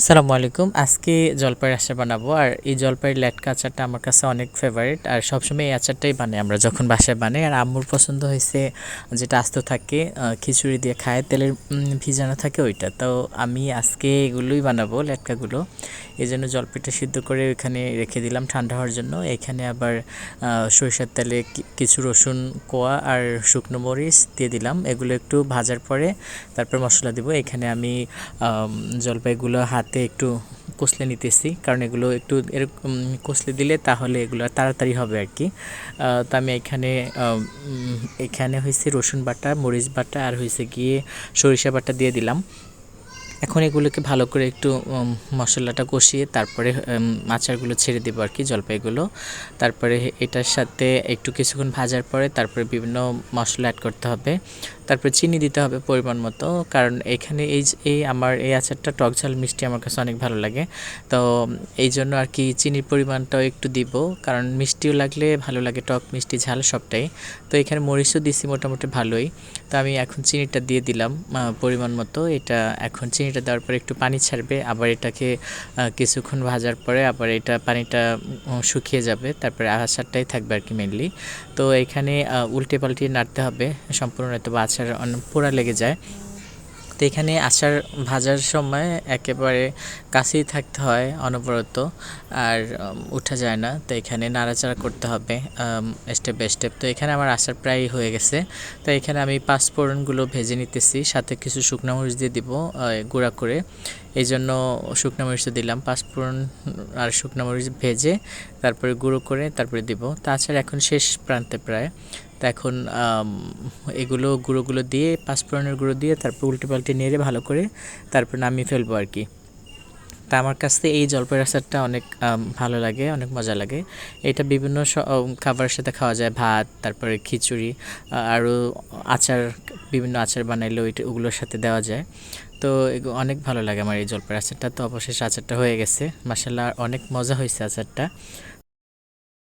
আসসালামু আলাইকুম। আজকে জলপাইয়ের আচার বানাবো। আর এই জলপাইয়ের লেটকা আচারটা আমার কাছে অনেক ফেভারিট। আর সবসময় এই আচারটাই বানাই আমরা যখন বাসায় বানাই। আর আম্মুর পছন্দ হয়েছে যেটা আস্ত থাকে, খিচুড়ি দিয়ে খায়, তেলের ভিজানো থাকে ওইটা। তো আমি আজকে এগুলোই বানাবো, লেটকাগুলো। এই জন্য জলপাইটা সিদ্ধ করে ওইখানে রেখে দিলাম ঠান্ডা হওয়ার জন্য। এখানে আবার সরিষার তেলে কিছু রসুন কোয়া আর শুকনো মরিচ দিয়ে দিলাম। এগুলো একটু ভাজার পরে তারপর মশলা দিব। এখানে আমি জলপাইগুলো হাতে একটু কষলে নিতেছি, কারণ এগুলো একটু এরকম কষলে দিলে তাহলে এগুলো তাড়াতাড়ি হবে আর কি। তো আমি এখানে হয়েছে রসুন বাটা, মরিচ বাটা আর হয়েছে গিয়ে সরিষা বাটা দিয়ে দিলাম। এখন এগুলোকে ভালো করে একটু মশলাটা কষিয়ে তারপরে আচারগুলো ছেড়ে দেবো আর কি, জলপাইগুলো। তারপরে এটার সাথে একটু কিছুক্ষণ ভাজার পরে তারপরে বিভিন্ন মশলা অ্যাড করতে হবে। তারপরে চিনি দিতে হবে পরিমাণ মতো, কারণ এখানে আমার এই আচারটা টক ঝাল মিষ্টি আমার কাছে অনেক ভালো লাগে। তো এই জন্য আর কি চিনির পরিমাণটাও একটু দিব, কারণ মিষ্টিও লাগলে ভালো লাগে, টক মিষ্টি ঝাল সবটাই। তো এখানে মরিচও দিছি মোটামুটি ভালোই। তো আমি এখন চিনিটা দিয়ে দিলাম পরিমাণ মতো। এটা এখন চিনিটা দেওয়ার পরে একটু পানি ছাড়বে, আবার এটাকে কিছুক্ষণ ভাজার পরে আবার এটা পানিটা শুকিয়ে যাবে, তারপরে আচারটাই থাকবে আর কি মেনলি। তো এখানে উল্টে পাল্টে নাড়তে হবে সম্পূর্ণ, নয়তো বা আচার অনেক পোড়া লেগে যায়। তো এখানে আচার ভাজার সময় একেবারে কাছেই থাকতে হয় অনবরত, আর উঠা যায় না। তো এখানে নাড়াচাড়া করতে হবে স্টেপ বাই স্টেপ। তো এখানে আমার আচার প্রায় হয়ে গেছে। তো এখানে আমি পাঁচফোড়নগুলো ভেজে নিতেছি, সাথে কিছু শুকনো মরিচ দিয়ে দিব গুঁড়া করে। এই জন্য শুকনো মরিচ দিলাম, পাঁচফোড়ন আর শুকনো মরিচ ভেজে তারপরে গুঁড়ো করে তারপরে দিব। তাছাড়া এখন শেষ প্রান্তে প্রায়। তো এখন গুঁড়োগুলো দিয়ে, পাঁচফোড়নের গুঁড়ো দিয়ে তারপর উল্টে পাল্টে নেড়ে ভালো করে তারপর নামিয়ে ফেলবো আর কি। তা আমার কাছে এই জলপাইয়ের আচারটা অনেক ভালো লাগে, অনেক মজা লাগে। এটা বিভিন্ন খাবারের সাথে খাওয়া যায়, ভাত, তারপরে খিচুড়ি, আরও আচার, বিভিন্ন আচার বানাইলে ওগুলোর সাথে দেওয়া যায়। তো অনেক ভালো লাগে আমার এই জলপাইয়ের আচারটা। তো অবশেষে আচারটা হয়ে গেছে, মাশাআল্লাহ অনেক মজা হয়েছে আচারটা।